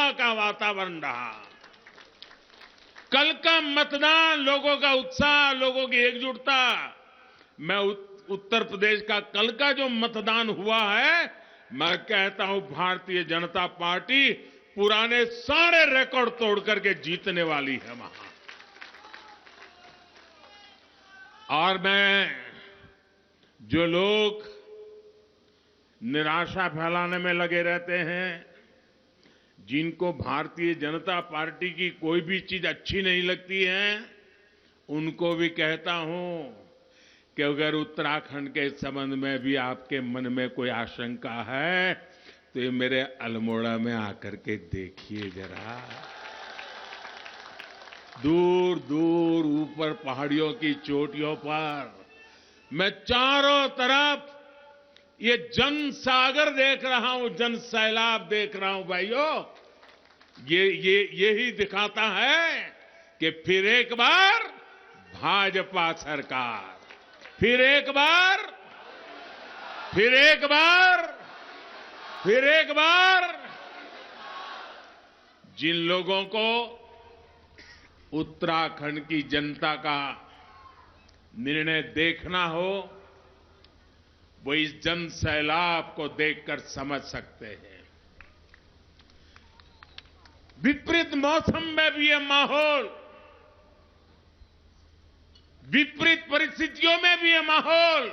उत्साह का वातावरण रहा। कल का मतदान, लोगों का उत्साह, लोगों की एकजुटता। मैं उत्तर प्रदेश का कल का जो मतदान हुआ है, मैं कहता हूं भारतीय जनता पार्टी पुराने सारे रिकॉर्ड तोड़ करके जीतने वाली है वहां। और मैं जो लोग निराशा फैलाने में लगे रहते हैं, जिनको भारतीय जनता पार्टी की कोई भी चीज अच्छी नहीं लगती है, उनको भी कहता हूं कि अगर उत्तराखंड के संबंध में भी आपके मन में कोई आशंका है तो ये मेरे अल्मोड़ा में आकर के देखिए जरा। दूर दूर ऊपर पहाड़ियों की चोटियों पर मैं चारों तरफ ये जन सागर देख रहा हूं, जन सैलाब देख रहा हूं भाइयों। यही दिखाता है कि फिर एक बार भाजपा सरकार, फिर एक बार, फिर एक बार, फिर एक बार। जिन लोगों को उत्तराखंड की जनता का निर्णय देखना हो, वो इस जन सैलाब को देखकर समझ सकते हैं। विपरीत मौसम में भी ये माहौल, विपरीत परिस्थितियों में भी ये माहौल,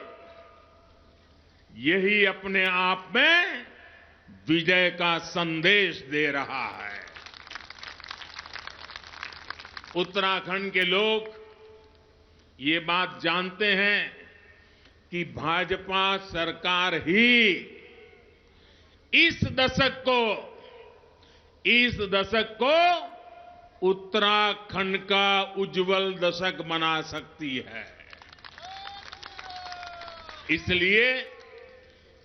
यही अपने आप में विजय का संदेश दे रहा है। उत्तराखंड के लोग ये बात जानते हैं कि भाजपा सरकार ही इस दशक को उत्तराखंड का उज्जवल दशक बना सकती है। इसलिए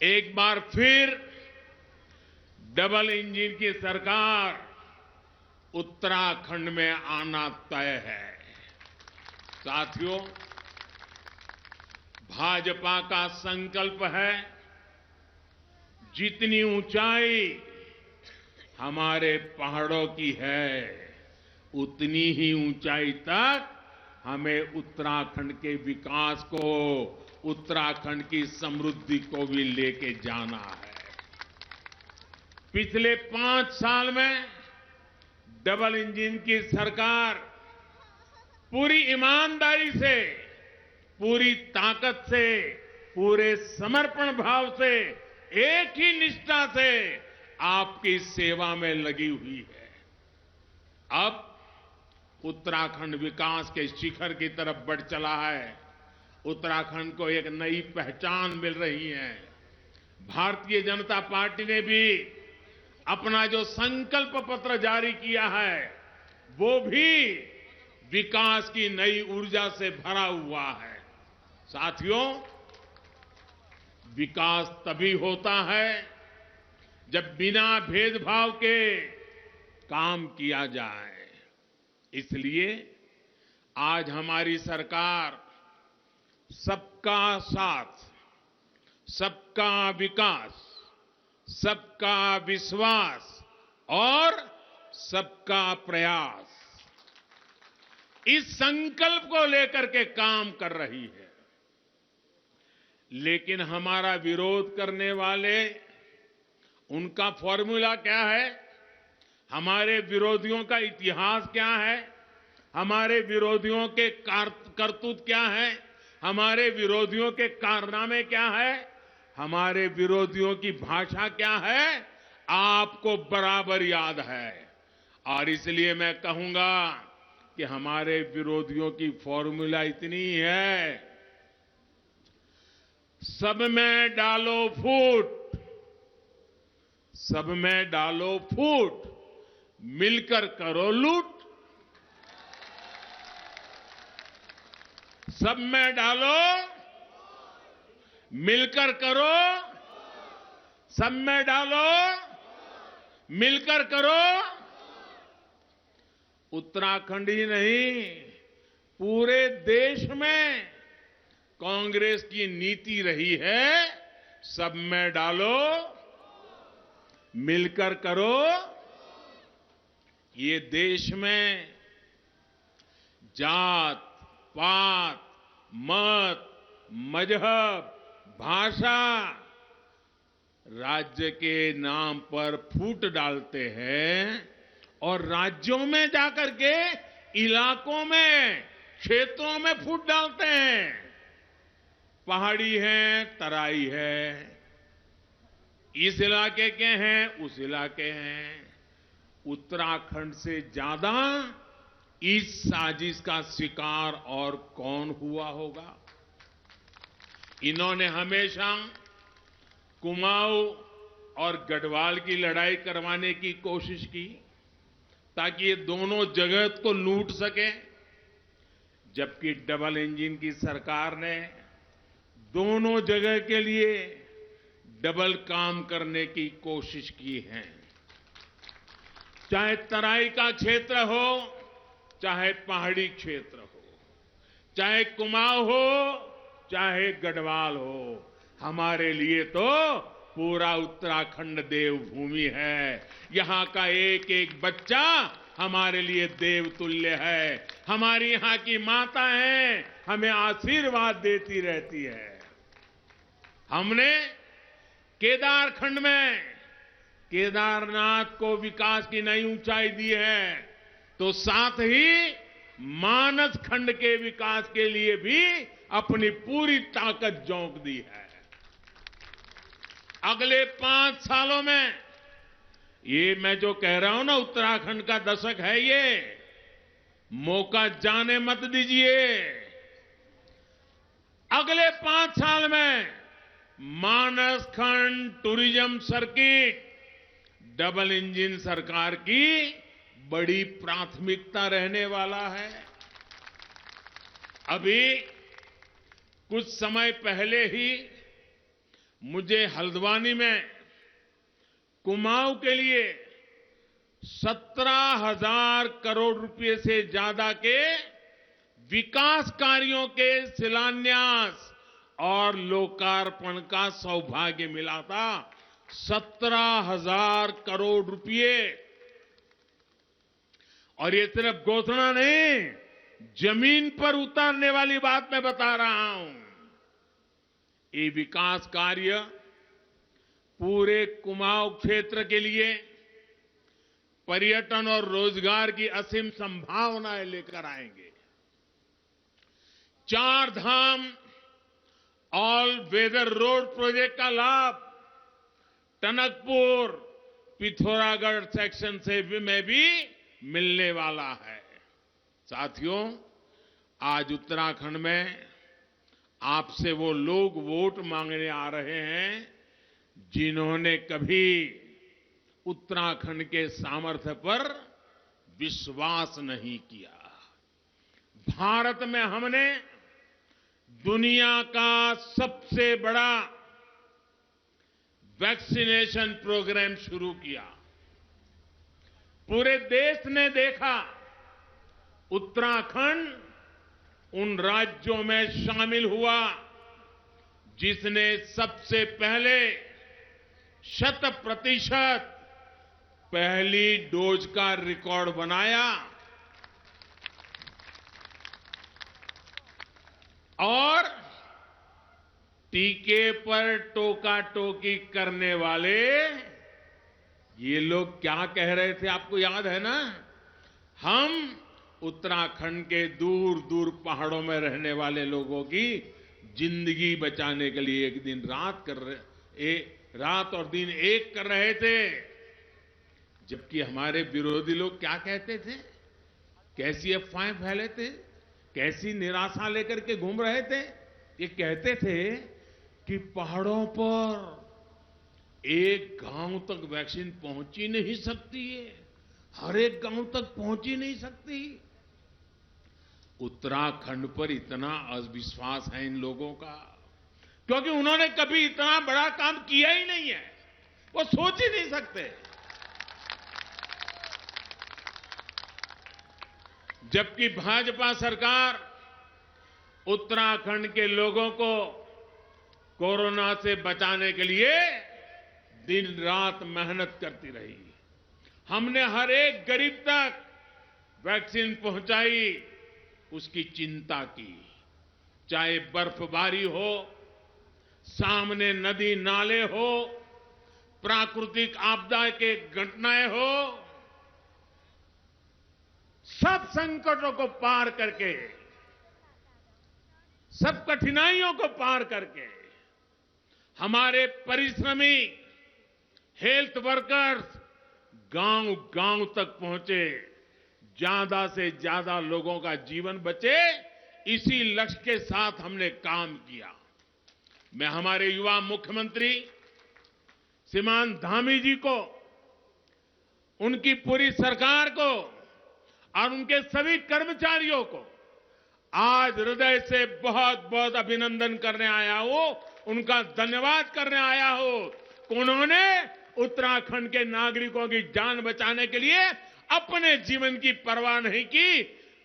एक बार फिर डबल इंजन की सरकार उत्तराखंड में आना तय है। साथियों, भाजपा का संकल्प है, जितनी ऊंचाई हमारे पहाड़ों की है, उतनी ही ऊंचाई तक हमें उत्तराखंड के विकास को, उत्तराखंड की समृद्धि को भी लेके जाना है। पिछले 5 साल में डबल इंजन की सरकार पूरी ईमानदारी से, पूरी ताकत से, पूरे समर्पण भाव से, एक ही निष्ठा से आपकी सेवा में लगी हुई है। अब उत्तराखंड विकास के शिखर की तरफ बढ़ चला है। उत्तराखंड को एक नई पहचान मिल रही है। भारतीय जनता पार्टी ने भी अपना जो संकल्प पत्र जारी किया है, वो भी विकास की नई ऊर्जा से भरा हुआ है। साथियों, विकास तभी होता है जब बिना भेदभाव के काम किया जाए। इसलिए आज हमारी सरकार सबका साथ, सबका विकास, सबका विश्वास और सबका प्रयास, इस संकल्प को लेकर के काम कर रही है। लेकिन हमारा विरोध करने वाले, उनका फॉर्मूला क्या है, हमारे विरोधियों का इतिहास क्या है, हमारे विरोधियों के करतूत क्या है, हमारे विरोधियों के कारनामे क्या है, हमारे विरोधियों की भाषा क्या है, आपको बराबर याद है। और इसलिए मैं कहूंगा कि हमारे विरोधियों की फॉर्मूला इतनी है, सब में डालो फूट, सब में डालो फूट, मिलकर करो लूट। सब में डालो, मिलकर करो, सब में डालो, मिलकर करो। उत्तराखंड ही नहीं, पूरे देश में कांग्रेस की नीति रही है, सब में डालो, मिलकर करो ये देश में जात, पात, मत, मजहब, भाषा, राज्य के नाम पर फूट डालते हैं और राज्यों में जाकर के इलाकों में, क्षेत्रों में फूट डालते हैं। पहाड़ी है, तराई है, इस इलाके के हैं, उस इलाके हैं। उत्तराखंड से ज्यादा इस साजिश का शिकार और कौन हुआ होगा? इन्होंने हमेशा कुमाऊं और गढ़वाल की लड़ाई करवाने की कोशिश की ताकि ये दोनों जगह को लूट सके, जबकि डबल इंजन की सरकार ने दोनों जगह के लिए डबल काम करने की कोशिश की है। चाहे तराई का क्षेत्र हो, चाहे पहाड़ी क्षेत्र हो, चाहे कुमाऊं हो, चाहे गढ़वाल हो, हमारे लिए तो पूरा उत्तराखंड देवभूमि है। यहां का एक एक बच्चा हमारे लिए देवतुल्य है। हमारी यहां की माताएं हमें आशीर्वाद देती रहती है। हमने केदारखंड में केदारनाथ को विकास की नई ऊंचाई दी है, तो साथ ही मानस खंड के विकास के लिए भी अपनी पूरी ताकत झोंक दी है। अगले 5 सालों में, ये मैं जो कह रहा हूं ना, उत्तराखंड का दशक है ये, मौका जाने मत दीजिए। अगले 5 साल में मानस खंड टूरिज्म सर्किट डबल इंजन सरकार की बड़ी प्राथमिकता रहने वाला है। अभी कुछ समय पहले ही मुझे हल्द्वानी में कुमाऊं के लिए 17,000 करोड़ रुपए से ज्यादा के विकास कार्यों के शिलान्यास और लोकार्पण का सौभाग्य मिला था। 17,000 करोड़ रुपए। और ये सिर्फ घोषणा नहीं, जमीन पर उतारने वाली बात मैं बता रहा हूं। ये विकास कार्य पूरे कुमाऊं क्षेत्र के लिए पर्यटन और रोजगार की असीम संभावनाएं लेकर आएंगे। 4 धाम ऑल वेदर रोड प्रोजेक्ट का लाभ टनकपुर पिथौरागढ़ सेक्शन से में भी मिलने वाला है। साथियों, आज उत्तराखंड में आपसे वो लोग वोट मांगने आ रहे हैं जिन्होंने कभी उत्तराखंड के सामर्थ्य पर विश्वास नहीं किया। भारत में हमने दुनिया का सबसे बड़ा वैक्सीनेशन प्रोग्राम शुरू किया। पूरे देश ने देखा उत्तराखंड उन राज्यों में शामिल हुआ जिसने सबसे पहले 100% पहली डोज का रिकॉर्ड बनाया और टीके पर टोका टोकी करने वाले ये लोग क्या कह रहे थे, आपको याद है ना? हम उत्तराखंड के दूर दूर पहाड़ों में रहने वाले लोगों की जिंदगी बचाने के लिए एक दिन रात और दिन एक कर रहे थे, जबकि हमारे विरोधी लोग क्या कहते थे, कैसी अफवाहें फैले थे, कैसी निराशा लेकर के घूम रहे थे। ये कहते थे कि पहाड़ों पर एक गांव तक वैक्सीन पहुंच ही नहीं सकती है, हर एक गांव तक पहुंच ही नहीं सकती। उत्तराखंड पर इतना अविश्वास है इन लोगों का, क्योंकि उन्होंने कभी इतना बड़ा काम किया ही नहीं है, वो सोच ही नहीं सकते। जबकि भाजपा सरकार उत्तराखंड के लोगों को कोरोना से बचाने के लिए दिन रात मेहनत करती रही। हमने हर एक गरीब तक वैक्सीन पहुंचाई, उसकी चिंता की। चाहे बर्फबारी हो, सामने नदी नाले हो, प्राकृतिक आपदा के घटनाएं हो, सब संकटों को पार करके, सब कठिनाइयों को पार करके हमारे परिश्रमी हेल्थ वर्कर्स गांव-गांव तक पहुंचे, ज्यादा से ज्यादा लोगों का जीवन बचे, इसी लक्ष्य के साथ हमने काम किया। मैं हमारे युवा मुख्यमंत्री श्रीमान धामी जी को, उनकी पूरी सरकार को और उनके सभी कर्मचारियों को आज हृदय से बहुत बहुत अभिनंदन करने आया हूं, उनका धन्यवाद करने आया हूं। उन्होंने उत्तराखंड के नागरिकों की जान बचाने के लिए अपने जीवन की परवाह नहीं की,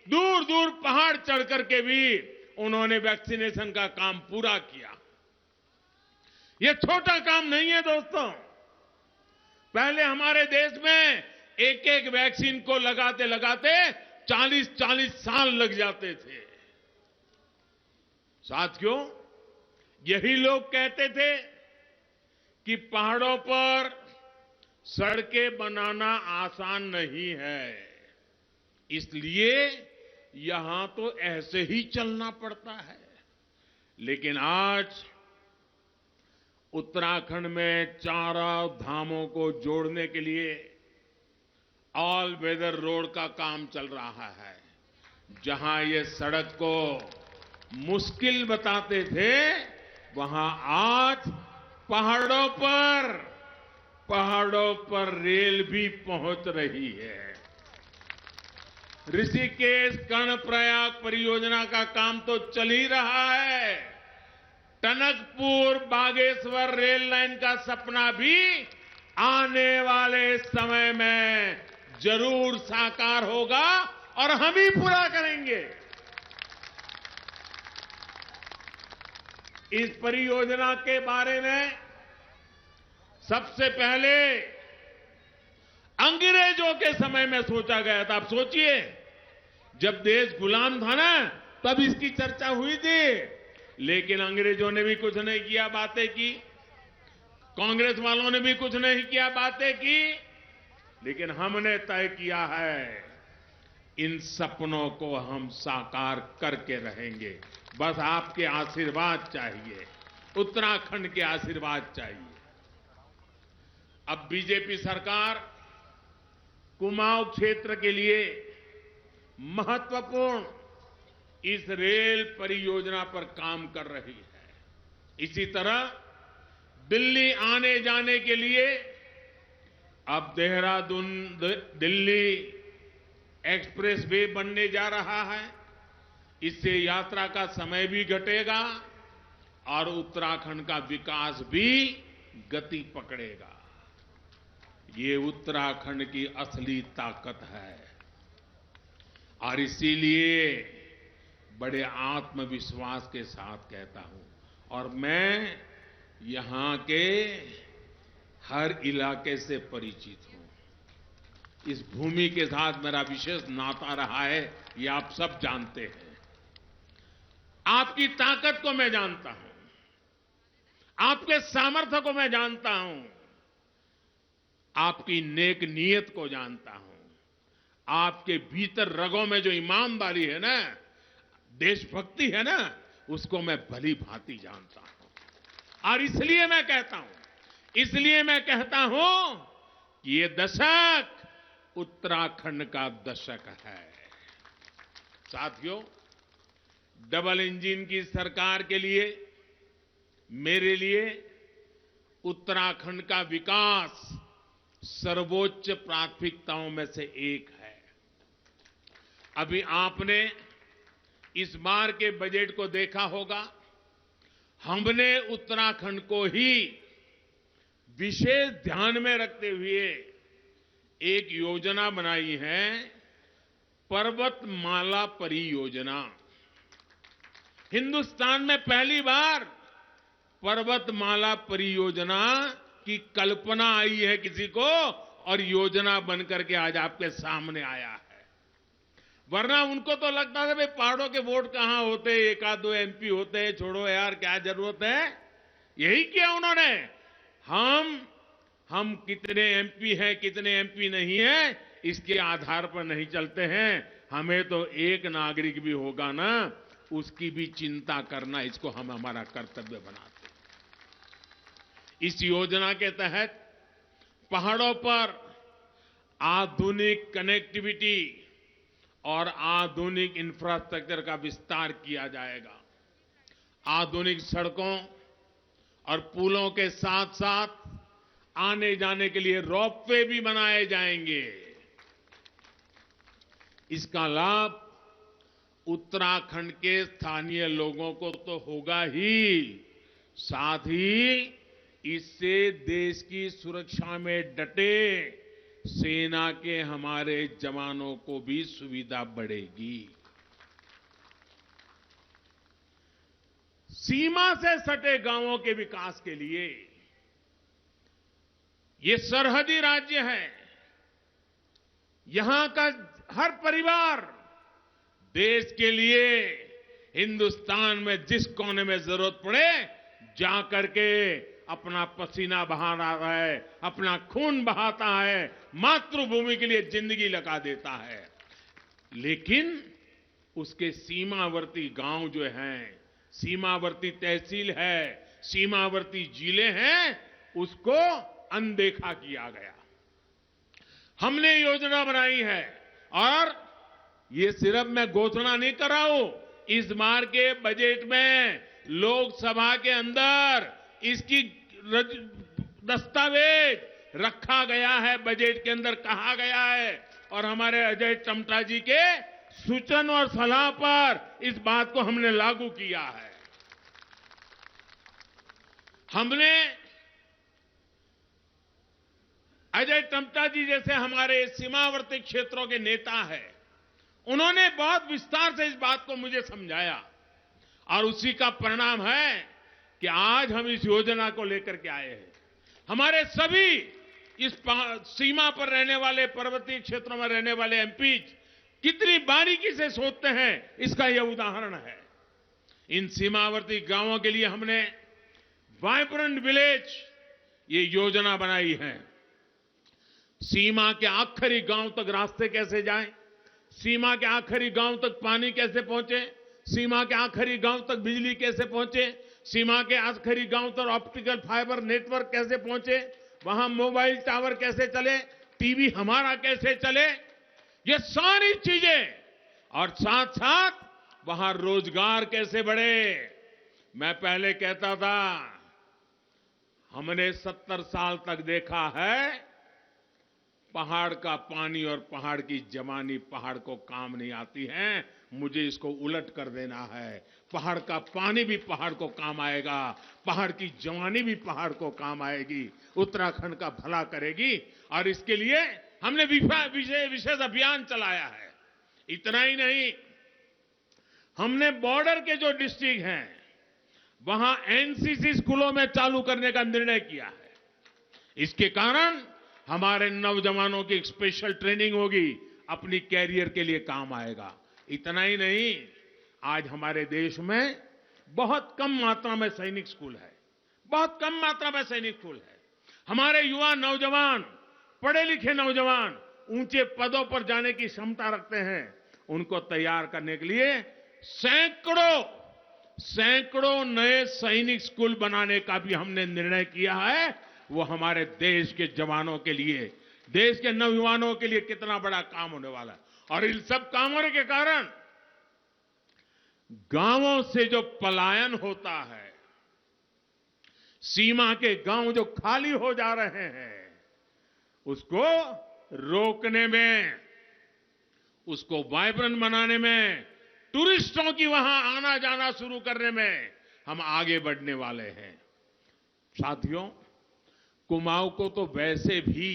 दूर दूर पहाड़ चढ़ करके भी उन्होंने वैक्सीनेशन का काम पूरा किया। यह छोटा काम नहीं है दोस्तों। पहले हमारे देश में एक एक वैक्सीन को लगाते लगाते 40-40 साल लग जाते थे। साथियों, यही लोग कहते थे कि पहाड़ों पर सड़कें बनाना आसान नहीं है, इसलिए यहां तो ऐसे ही चलना पड़ता है। लेकिन आज उत्तराखंड में चारों धामों को जोड़ने के लिए ऑल वेदर रोड का काम चल रहा है। जहां ये सड़क को मुश्किल बताते थे, वहां आज पहाड़ों पर रेल भी पहुंच रही है। ऋषिकेश कर्णप्रयाग परियोजना का काम तो चल ही रहा है। टनकपुर बागेश्वर रेल लाइन का सपना भी आने वाले समय में जरूर साकार होगा और हम ही पूरा करेंगे। इस परियोजना के बारे में सबसे पहले अंग्रेजों के समय में सोचा गया था। आप सोचिए, जब देश गुलाम था ना, तब इसकी चर्चा हुई थी, लेकिन अंग्रेजों ने भी कुछ नहीं किया, बातें की। कांग्रेस वालों ने भी कुछ नहीं किया, बातें की। लेकिन हमने तय किया है, इन सपनों को हम साकार करके रहेंगे। बस आपके आशीर्वाद चाहिए, उत्तराखंड के आशीर्वाद चाहिए। अब बीजेपी सरकार कुमाऊं क्षेत्र के लिए महत्वपूर्ण इस रेल परियोजना पर काम कर रही है। इसी तरह दिल्ली आने जाने के लिए अब देहरादून दिल्ली एक्सप्रेस वे बनने जा रहा है। इससे यात्रा का समय भी घटेगा और उत्तराखंड का विकास भी गति पकड़ेगा। ये उत्तराखंड की असली ताकत है और इसीलिए बड़े आत्मविश्वास के साथ कहता हूं, और मैं यहां के हर इलाके से परिचित हूं। इस भूमि के साथ मेरा विशेष नाता रहा है, ये आप सब जानते हैं। आपकी ताकत को मैं जानता हूं, आपके सामर्थ्य को मैं जानता हूं, आपकी नेक नीयत को जानता हूं। आपके भीतर रगों में जो ईमानदारी है ना, देशभक्ति है ना, उसको मैं भली भांति जानता हूं। और इसलिए मैं कहता हूं कि ये दशक उत्तराखंड का दशक है। साथियों, डबल इंजन की सरकार के लिए, मेरे लिए उत्तराखंड का विकास सर्वोच्च प्राथमिकताओं में से एक है। अभी आपने इस बार के बजट को देखा होगा, हमने उत्तराखंड को ही विशेष ध्यान में रखते हुए एक योजना बनाई है, पर्वतमाला परियोजना। हिंदुस्तान में पहली बार पर्वतमाला परियोजना की कल्पना आई है किसी को, और योजना बनकर के आज आपके सामने आया है। वरना उनको तो लगता था भाई पहाड़ों के वोट कहां होते, एक आध दो एमपी होते हैं, छोड़ो यार क्या जरूरत है। यही किया उन्होंने। हम कितने एमपी हैं, कितने एमपी नहीं है, इसके आधार पर नहीं चलते हैं। हमें तो एक नागरिक भी होगा ना, उसकी भी चिंता करना, इसको हम हमारा कर्तव्य बनाते हैं। इस योजना के तहत पहाड़ों पर आधुनिक कनेक्टिविटी और आधुनिक इंफ्रास्ट्रक्चर का विस्तार किया जाएगा। आधुनिक सड़कों और पुलों के साथ साथ आने जाने के लिए रोपवे भी बनाए जाएंगे। इसका लाभ उत्तराखंड के स्थानीय लोगों को तो होगा ही, साथ ही इससे देश की सुरक्षा में डटे सेना के हमारे जवानों को भी सुविधा बढ़ेगी। सीमा से सटे गांवों के विकास के लिए, ये सरहदी राज्य है, यहां का हर परिवार देश के लिए हिंदुस्तान में जिस कोने में जरूरत पड़े जाकर के अपना पसीना बहा रहा है, अपना खून बहाता है, मातृभूमि के लिए जिंदगी लगा देता है। लेकिन उसके सीमावर्ती गांव जो हैं, सीमावर्ती तहसील है, सीमावर्ती जिले हैं, उसको अनदेखा किया गया। हमने योजना बनाई है और ये सिर्फ मैं घोषणा नहीं कर रहा हूं, इस बार के बजट में लोकसभा के अंदर इसकी दस्तावेज रखा गया है, बजट के अंदर कहा गया है और हमारे अजय टम्टा जी के सूचन और सलाह पर इस बात को हमने लागू किया है। हमने अजय टम्टा जी जैसे हमारे सीमावर्ती क्षेत्रों के नेता हैं, उन्होंने बहुत विस्तार से इस बात को मुझे समझाया और उसी का परिणाम है कि आज हम इस योजना को लेकर के आए हैं। हमारे सभी इस सीमा पर रहने वाले, पर्वतीय क्षेत्रों में रहने वाले एमपी कितनी बारीकी से सोचते हैं, इसका यह उदाहरण है। इन सीमावर्ती गांवों के लिए हमने वाइब्रेंट विलेज ये योजना बनाई है। सीमा के आखिरी गांव तक रास्ते कैसे जाएं, सीमा के आखिरी गांव तक पानी कैसे पहुंचे, सीमा के आखिरी गांव तक बिजली कैसे पहुंचे, सीमा के आखिरी गांव तक ऑप्टिकल फाइबर नेटवर्क कैसे पहुंचे, वहां मोबाइल टावर कैसे चले, टीवी हमारा कैसे चले, ये सारी चीजें, और साथ साथ वहां रोजगार कैसे बढ़े। मैं पहले कहता था, हमने 70 साल तक देखा है पहाड़ का पानी और पहाड़ की जवानी पहाड़ को काम नहीं आती है, मुझे इसको उलट कर देना है। पहाड़ का पानी भी पहाड़ को काम आएगा, पहाड़ की जवानी भी पहाड़ को काम आएगी, उत्तराखंड का भला करेगी। और इसके लिए हमने विशेष अभियान चलाया है। इतना ही नहीं, हमने बॉर्डर के जो डिस्ट्रिक्ट हैं वहां एनसीसी स्कूलों में चालू करने का निर्णय किया है। इसके कारण हमारे नौजवानों की एक स्पेशल ट्रेनिंग होगी, अपनी कैरियर के लिए काम आएगा। इतना ही नहीं, आज हमारे देश में बहुत कम मात्रा में सैनिक स्कूल है, बहुत कम मात्रा में सैनिक स्कूल है। हमारे युवा नौजवान, पढ़े लिखे नौजवान ऊंचे पदों पर जाने की क्षमता रखते हैं, उनको तैयार करने के लिए सैकड़ों नए सैनिक स्कूल बनाने का भी हमने निर्णय किया है। वो हमारे देश के जवानों के लिए, देश के नौजवानों के लिए कितना बड़ा काम होने वाला है। और इन सब कामों के कारण गांवों से जो पलायन होता है, सीमा के गांव जो खाली हो जा रहे हैं, उसको रोकने में, उसको वाइब्रेंट बनाने में, टूरिस्टों की वहां आना जाना शुरू करने में हम आगे बढ़ने वाले हैं। साथियों, कुमाऊं को तो वैसे भी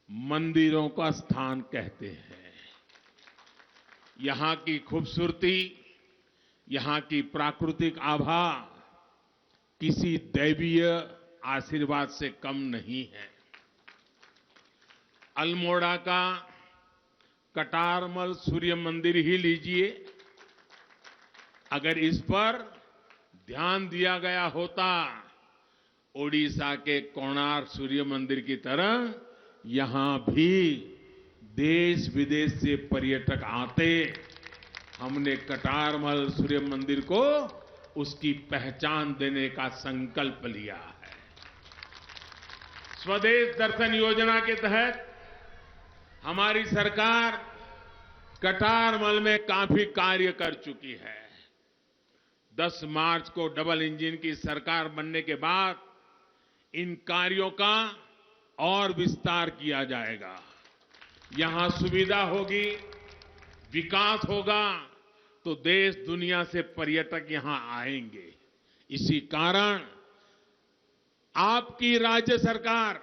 मंदिरों का स्थान कहते हैं। यहां की खूबसूरती, यहां की प्राकृतिक आभा किसी दैवीय आशीर्वाद से कम नहीं है। अल्मोड़ा का कटारमल सूर्य मंदिर ही लीजिए। अगर इस पर ध्यान दिया गया होता, ओडिशा के कोणार्क सूर्य मंदिर की तरह यहां भी देश विदेश से पर्यटक आते। हमने कटारमल सूर्य मंदिर को उसकी पहचान देने का संकल्प लिया है। स्वदेश दर्शन योजना के तहत हमारी सरकार कटारमल में काफी कार्य कर चुकी है। 10 मार्च को डबल इंजन की सरकार बनने के बाद इन कार्यों का और विस्तार किया जाएगा। यहां सुविधा होगी, विकास होगा, तो देश दुनिया से पर्यटक यहां आएंगे। इसी कारण आपकी राज्य सरकार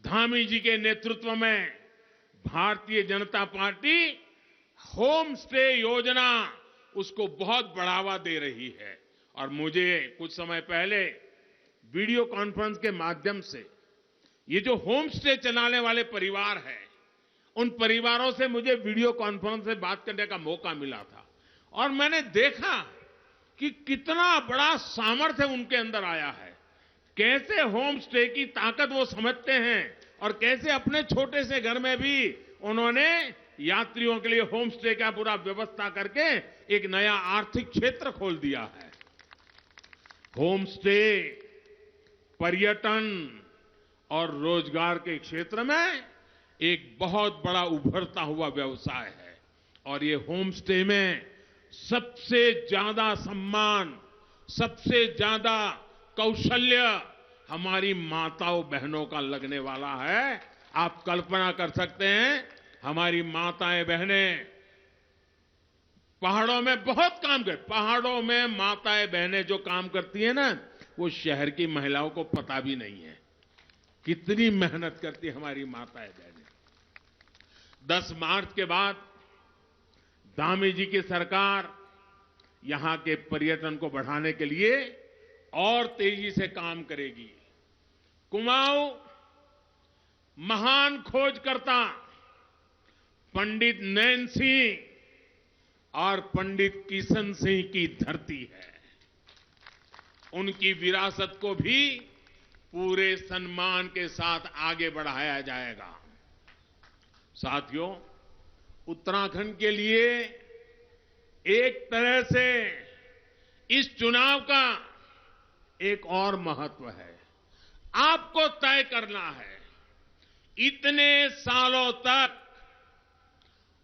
धामी जी के नेतृत्व में Bharatiya Janata party home stay योजना उसको बहुत बढ़ावा दे रही है। और मुझे कुछ समय पहले वीडियो कॉन्फ्रेंस के माध्यम से ये जो होम स्टे चलाने वाले परिवार हैं, उन परिवारों से मुझे वीडियो कॉन्फ्रेंस से बात करने का मौका मिला था और मैंने देखा कि कितना बड़ा सामर्थ्य उनके अंदर आया है। कैसे होम स्टे की ताकत वो समझते हैं और कैसे अपने छोटे से घर में भी उन्होंने यात्रियों के लिए होम स्टे का पूरा व्यवस्था करके एक नया आर्थिक क्षेत्र खोल दिया है। होम स्टे पर्यटन और रोजगार के क्षेत्र में एक बहुत बड़ा उभरता हुआ व्यवसाय है और ये होम स्टे में सबसे ज्यादा सम्मान, सबसे ज्यादा कौशल्य हमारी माताओं बहनों का लगने वाला है। आप कल्पना कर सकते हैं, हमारी माताएं बहनें पहाड़ों में बहुत काम करती, पहाड़ों में माताएं बहनें जो काम करती है ना, वो शहर की महिलाओं को पता भी नहीं है कितनी मेहनत करती हमारी माताएं बहनें। 10 मार्च के बाद धामी जी की सरकार यहां के पर्यटन को बढ़ाने के लिए और तेजी से काम करेगी। कुमाऊं महान खोजकर्ता पंडित नैन सिंह और पंडित किशन सिंह की धरती है। उनकी विरासत को भी पूरे सम्मान के साथ आगे बढ़ाया जाएगा। साथियों, उत्तराखंड के लिए एक तरह से इस चुनाव का एक और महत्व है। आपको तय करना है। इतने सालों तक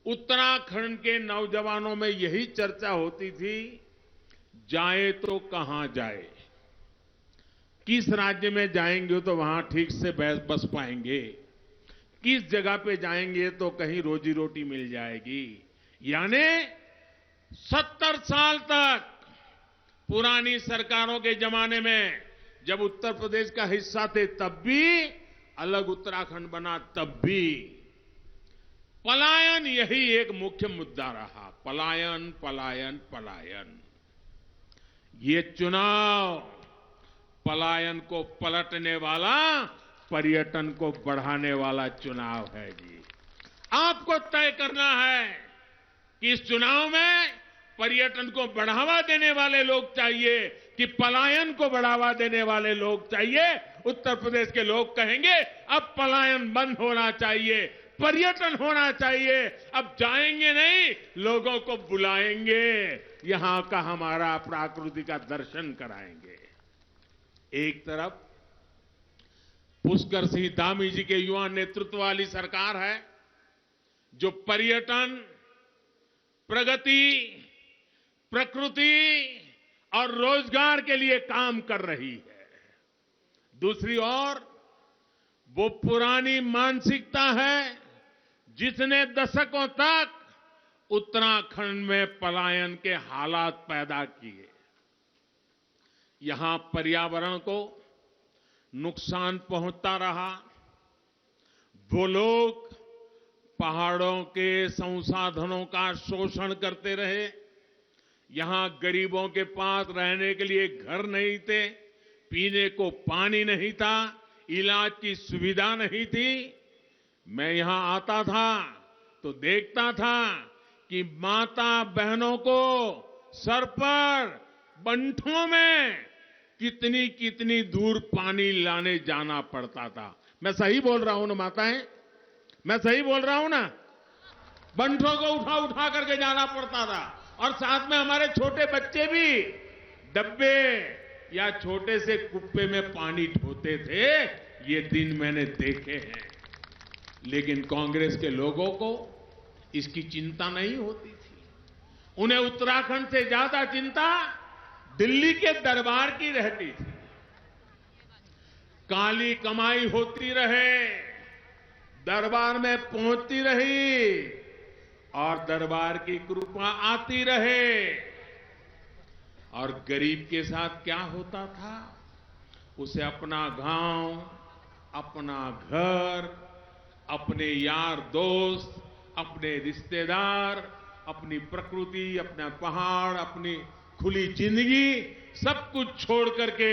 उत्तराखंड के नौजवानों में यही चर्चा होती थी, जाए तो कहां जाए, किस राज्य में जाएंगे तो वहां ठीक से बस पाएंगे, किस जगह पे जाएंगे तो कहीं रोजी रोटी मिल जाएगी। यानी 70 साल तक पुरानी सरकारों के जमाने में जब उत्तर प्रदेश का हिस्सा थे तब भी, अलग उत्तराखंड बना तब भी पलायन यही एक मुख्य मुद्दा रहा। पलायन पलायन पलायन। ये चुनाव पलायन को पलटने वाला, पर्यटन को बढ़ाने वाला चुनाव है जी। आपको तय करना है कि इस चुनाव में पर्यटन को बढ़ावा देने वाले लोग चाहिए कि पलायन को बढ़ावा देने वाले लोग चाहिए। उत्तर प्रदेश के लोग कहेंगे अब पलायन बंद होना चाहिए, पर्यटन होना चाहिए। अब जाएंगे नहीं, लोगों को बुलाएंगे, यहां का हमारा प्रकृति का दर्शन कराएंगे। एक तरफ पुष्कर सिंह धामी जी के युवा नेतृत्व वाली सरकार है जो पर्यटन, प्रगति, प्रकृति और रोजगार के लिए काम कर रही है। दूसरी ओर वो पुरानी मानसिकता है जिसने दशकों तक उत्तराखंड में पलायन के हालात पैदा किए। यहां पर्यावरण को नुकसान पहुंचता रहा, वो लोग पहाड़ों के संसाधनों का शोषण करते रहे, यहां गरीबों के पास रहने के लिए घर नहीं थे, पीने को पानी नहीं था, इलाज की सुविधा नहीं थी। मैं यहां आता था तो देखता था कि माता बहनों को सर पर बंठों में कितनी कितनी दूर पानी लाने जाना पड़ता था। मैं सही बोल रहा हूं ना माताएं? मैं सही बोल रहा हूं ना? बंठों को उठा उठा करके जाना पड़ता था और साथ में हमारे छोटे बच्चे भी डब्बे या छोटे से कुप्पे में पानी ढोते थे। ये दिन मैंने देखे हैं। लेकिन कांग्रेस के लोगों को इसकी चिंता नहीं होती थी। उन्हें उत्तराखंड से ज्यादा चिंता दिल्ली के दरबार की रहती थी। काली कमाई होती रहे, दरबार में पहुंचती रही और दरबार की कृपा आती रहे। और गरीब के साथ क्या होता था? उसे अपना गांव, अपना घर, अपने यार दोस्त, अपने रिश्तेदार, अपनी प्रकृति, अपना पहाड़, अपनी खुली जिंदगी सब कुछ छोड़ करके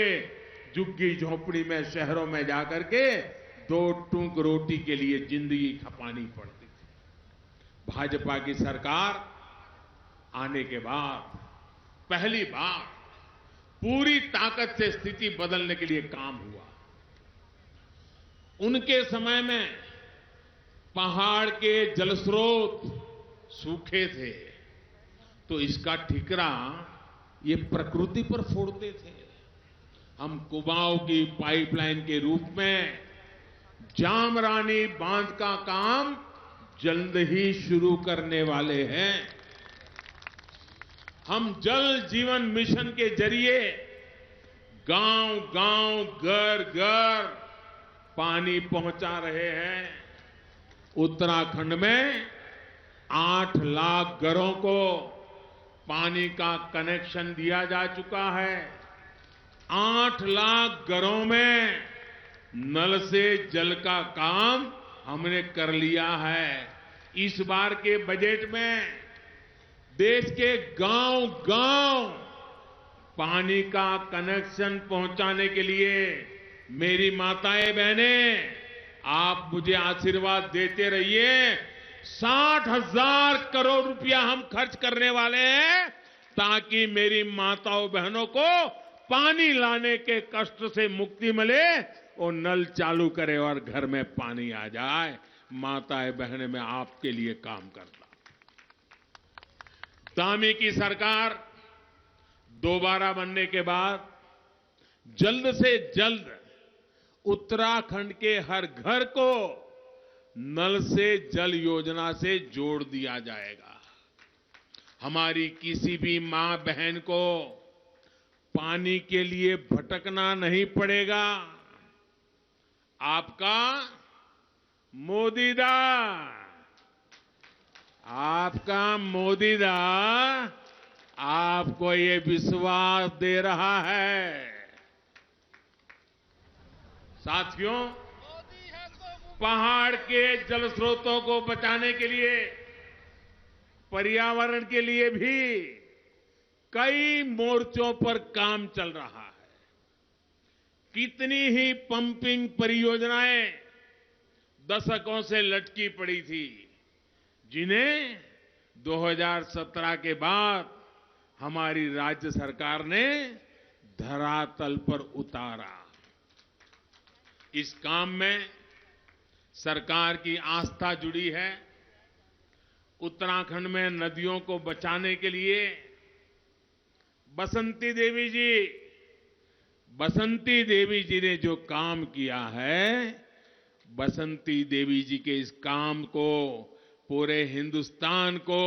झुग्गी झोपड़ी में शहरों में जाकर के 2 टूक रोटी के लिए जिंदगी खपानी पड़ती थी। भाजपा की सरकार आने के बाद पहली बार पूरी ताकत से स्थिति बदलने के लिए काम हुआ। उनके समय में पहाड़ के जलस्रोत सूखे थे तो इसका ठिकरा ये प्रकृति पर फोड़ते थे। हम कुमाऊं की पाइपलाइन के रूप में जामरानी बांध का काम जल्द ही शुरू करने वाले हैं। हम जल जीवन मिशन के जरिए गांव-गांव, घर-घर पानी पहुंचा रहे हैं। उत्तराखंड में 8 लाख घरों को पानी का कनेक्शन दिया जा चुका है। 8 लाख घरों में नल से जल का काम हमने कर लिया है। इस बार के बजट में देश के गांव-गांव पानी का कनेक्शन पहुंचाने के लिए मेरी माताएं बहनें आप मुझे आशीर्वाद देते रहिए। 60,000 करोड़ रुपया हम खर्च करने वाले हैं ताकि मेरी माताओं बहनों को पानी लाने के कष्ट से मुक्ति मिले, वो नल चालू करे और घर में पानी आ जाए। माताएं बहनें मैं आपके लिए काम करता। धामी की सरकार दोबारा बनने के बाद जल्द से जल्द उत्तराखंड के हर घर को नल से जल योजना से जोड़ दिया जाएगा। हमारी किसी भी मां बहन को पानी के लिए भटकना नहीं पड़ेगा। आपका मोदीदा, आपका मोदीदा आपको ये विश्वास दे रहा है। साथियों, पहाड़ के जल स्रोतों को बचाने के लिए, पर्यावरण के लिए भी कई मोर्चों पर काम चल रहा है। कितनी ही पंपिंग परियोजनाएं दशकों से लटकी पड़ी थी, जिन्हें 2017 के बाद हमारी राज्य सरकार ने धरातल पर उतारा। इस काम में सरकार की आस्था जुड़ी है। उत्तराखंड में नदियों को बचाने के लिए बसंती देवी जी ने जो काम किया है, बसंती देवी जी के इस काम को पूरे हिंदुस्तान को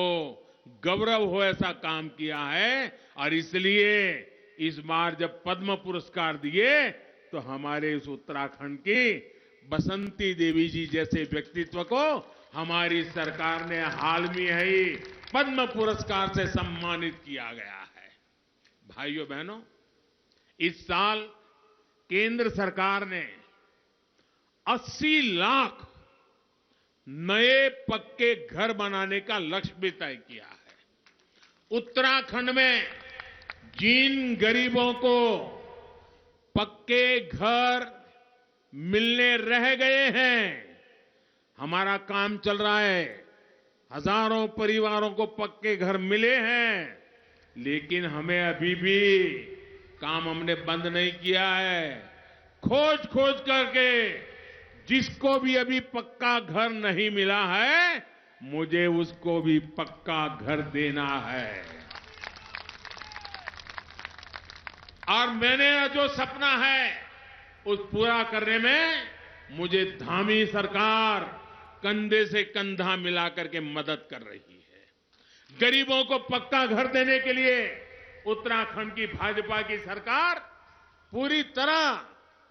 गौरव हो ऐसा काम किया है। और इसलिए इस बार जब पद्म पुरस्कार दिए तो हमारे इस उत्तराखंड की बसंती देवी जी जैसे व्यक्तित्व को हमारी सरकार ने हाल में ही पद्म पुरस्कार से सम्मानित किया गया है। भाइयों बहनों, इस साल केंद्र सरकार ने 80 लाख नए पक्के घर बनाने का लक्ष्य भी तय किया है। उत्तराखंड में जिन गरीबों को पक्के घर मिलने रह गए हैं, हमारा काम चल रहा है, हजारों परिवारों को पक्के घर मिले हैं, लेकिन हमें अभी भी काम हमने बंद नहीं किया है। खोज खोज करके जिसको भी अभी पक्का घर नहीं मिला है, मुझे उसको भी पक्का घर देना है। और मैंने जो सपना है उस पूरा करने में मुझे धामी सरकार कंधे से कंधा मिलाकर के मदद कर रही है। गरीबों को पक्का घर देने के लिए उत्तराखंड की भाजपा की सरकार पूरी तरह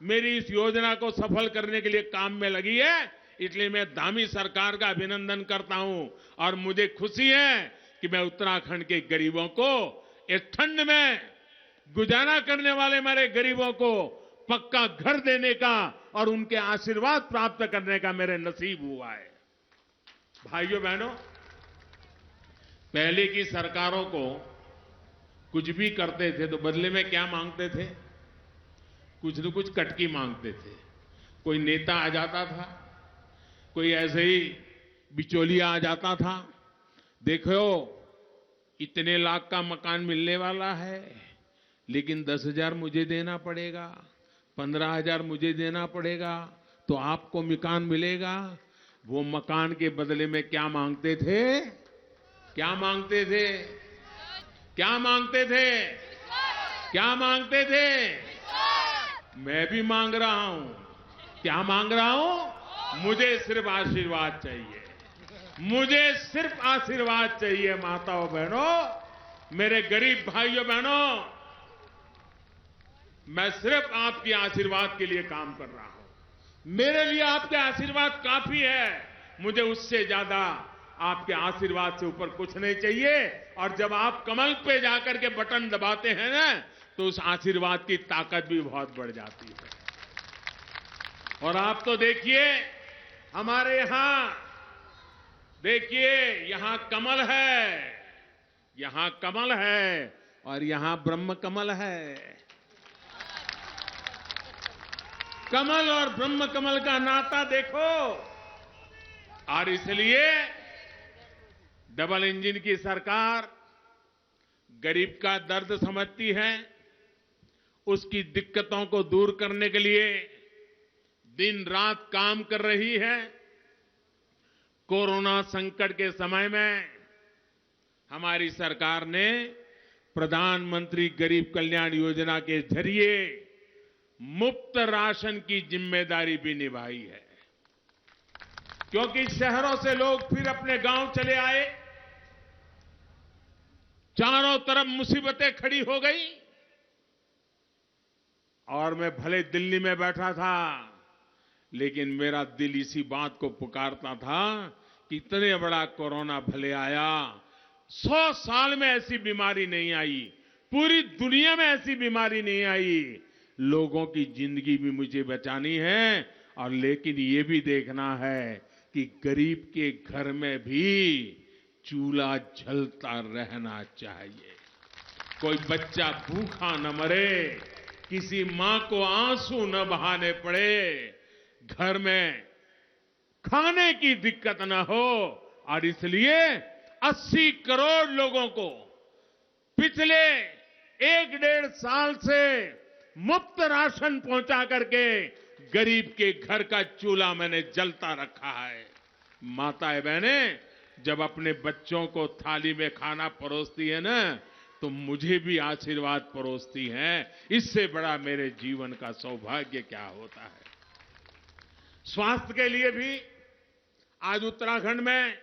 मेरी इस योजना को सफल करने के लिए काम में लगी है। इसलिए मैं धामी सरकार का अभिनंदन करता हूं और मुझे खुशी है कि मैं उत्तराखंड के गरीबों को इस ठंड में गुजारा करने वाले हमारे गरीबों को पक्का घर देने का और उनके आशीर्वाद प्राप्त करने का मेरे नसीब हुआ है। भाइयों बहनों, पहले की सरकारों को कुछ भी करते थे तो बदले में क्या मांगते थे? कुछ न कुछ कटकी मांगते थे। कोई नेता आ जाता था, कोई ऐसे ही बिचौलिया आ जाता था, देखो इतने लाख का मकान मिलने वाला है, लेकिन 10,000 मुझे देना पड़ेगा, 15,000 मुझे देना पड़ेगा, तो आपको मकान मिलेगा। वो मकान के बदले में क्या मांगते थे? क्या मांगते थे? क्या मांगते थे? क्या मांगते थे? मैं भी मांग रहा हूं। क्या मांग रहा हूं? मुझे सिर्फ आशीर्वाद चाहिए। मुझे सिर्फ आशीर्वाद चाहिए। माताओं बहनों, मेरे गरीब भाइयों बहनों, मैं सिर्फ आपके आशीर्वाद के लिए काम कर रहा हूं। मेरे लिए आपके आशीर्वाद काफी है। मुझे उससे ज्यादा आपके आशीर्वाद से ऊपर कुछ नहीं चाहिए। और जब आप कमल पे जाकर के बटन दबाते हैं ना, तो उस आशीर्वाद की ताकत भी बहुत बढ़ जाती है। और आप तो देखिए, हमारे यहां देखिए, यहां कमल है, यहां कमल है और यहां ब्रह्म कमल है। कमल और ब्रह्म कमल का नाता देखो। और इसलिए डबल इंजन की सरकार गरीब का दर्द समझती है, उसकी दिक्कतों को दूर करने के लिए दिन रात काम कर रही है। कोरोना संकट के समय में हमारी सरकार ने प्रधानमंत्री गरीब कल्याण योजना के जरिए मुफ्त राशन की जिम्मेदारी भी निभाई है। क्योंकि शहरों से लोग फिर अपने गांव चले आए, चारों तरफ मुसीबतें खड़ी हो गई, और मैं भले दिल्ली में बैठा था, लेकिन मेरा दिल इसी बात को पुकारता था कि इतने बड़ा कोरोना भले आया, 100 साल में ऐसी बीमारी नहीं आई, पूरी दुनिया में ऐसी बीमारी नहीं आई। लोगों की जिंदगी भी मुझे बचानी है, और लेकिन ये भी देखना है कि गरीब के घर में भी चूल्हा जलता रहना चाहिए। कोई बच्चा भूखा न मरे, किसी मां को आंसू न बहाने पड़े, घर में खाने की दिक्कत न हो। और इसलिए 80 करोड़ लोगों को पिछले 1-1.5 साल से मुफ्त राशन पहुंचा करके गरीब के घर का चूल्हा मैंने जलता रखा है। माताएं बहनें जब अपने बच्चों को थाली में खाना परोसती है ना, तो मुझे भी आशीर्वाद परोसती हैं। इससे बड़ा मेरे जीवन का सौभाग्य क्या होता है। स्वास्थ्य के लिए भी आज उत्तराखंड में,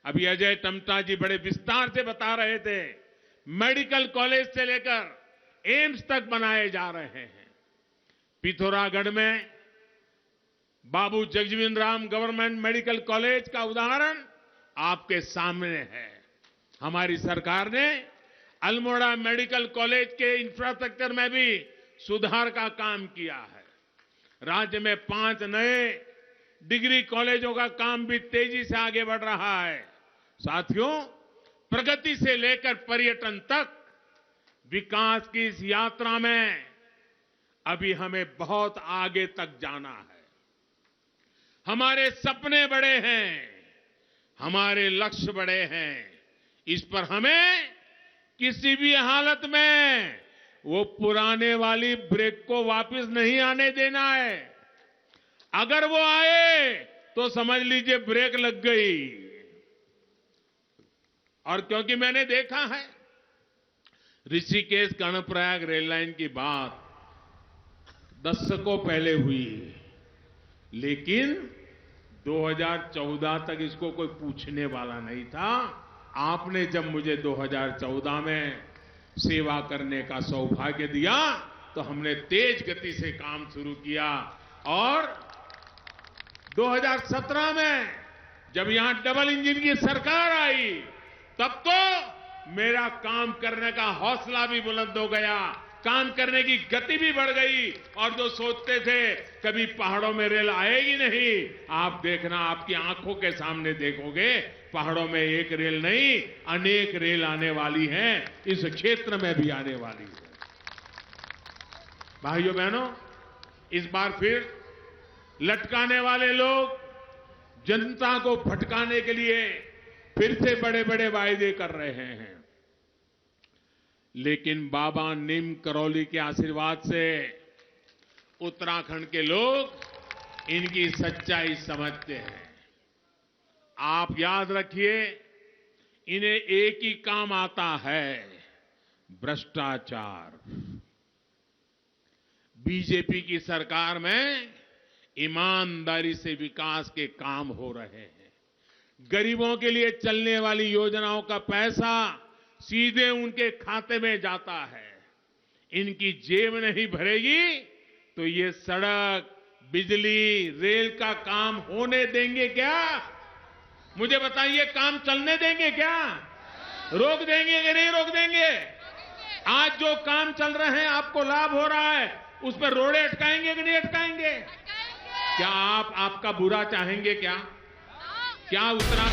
अभी अजय टम्टा जी बड़े विस्तार से बता रहे थे, मेडिकल कॉलेज से लेकर एम्स तक बनाए जा रहे हैं। पिथौरागढ़ में Babu Jagjivan Ram government medical college का उदाहरण आपके सामने है। हमारी सरकार ने अल्मोड़ा मेडिकल कॉलेज के इंफ्रास्ट्रक्चर में भी सुधार का काम किया है। राज्य में 5 नए डिग्री कॉलेजों का काम भी तेजी से आगे बढ़ रहा है। साथियों, प्रगति से लेकर पर्यटन तक विकास की इस यात्रा में अभी हमें बहुत आगे तक जाना है। हमारे सपने बड़े हैं, हमारे लक्ष्य बड़े हैं। इस पर हमें किसी भी हालत में वो पुराने वाली ब्रेक को वापस नहीं आने देना है। अगर वो आए तो समझ लीजिए ब्रेक लग गई। और क्योंकि मैंने देखा है ऋषिकेश कर्णप्रयाग रेल लाइन की बात दशकों पहले हुई, लेकिन 2014 तक इसको कोई पूछने वाला नहीं था। आपने जब मुझे 2014 में सेवा करने का सौभाग्य दिया तो हमने तेज गति से काम शुरू किया और 2017 में जब यहां डबल इंजन की सरकार आई तब तो मेरा काम करने का हौसला भी बुलंद हो गया, काम करने की गति भी बढ़ गई। और जो सोचते थे कभी पहाड़ों में रेल आएगी नहीं, आप देखना, आपकी आंखों के सामने देखोगे पहाड़ों में एक रेल नहीं अनेक रेल आने वाली हैं, इस क्षेत्र में भी आने वाली है। भाइयों बहनों, इस बार फिर लटकाने वाले लोग जनता को भटकाने के लिए फिर से बड़े बड़े वायदे कर रहे हैं, लेकिन बाबा नीम करौली के आशीर्वाद से उत्तराखंड के लोग इनकी सच्चाई समझते हैं। आप याद रखिए, इन्हें एक ही काम आता है, भ्रष्टाचार। बीजेपी की सरकार में ईमानदारी से विकास के काम हो रहे हैं। गरीबों के लिए चलने वाली योजनाओं का पैसा सीधे उनके खाते में जाता है। इनकी जेब नहीं भरेगी तो ये सड़क, बिजली, रेल का काम होने देंगे क्या? मुझे बताइए, काम चलने देंगे क्या? रोक देंगे कि नहीं रोक देंगे? आज जो काम चल रहे हैं, आपको लाभ हो रहा है, उस पर रोड़े अटकाएंगे कि नहीं अटकाएंगे? क्या आप आपका बुरा चाहेंगे क्या? क्या उत्तराखंड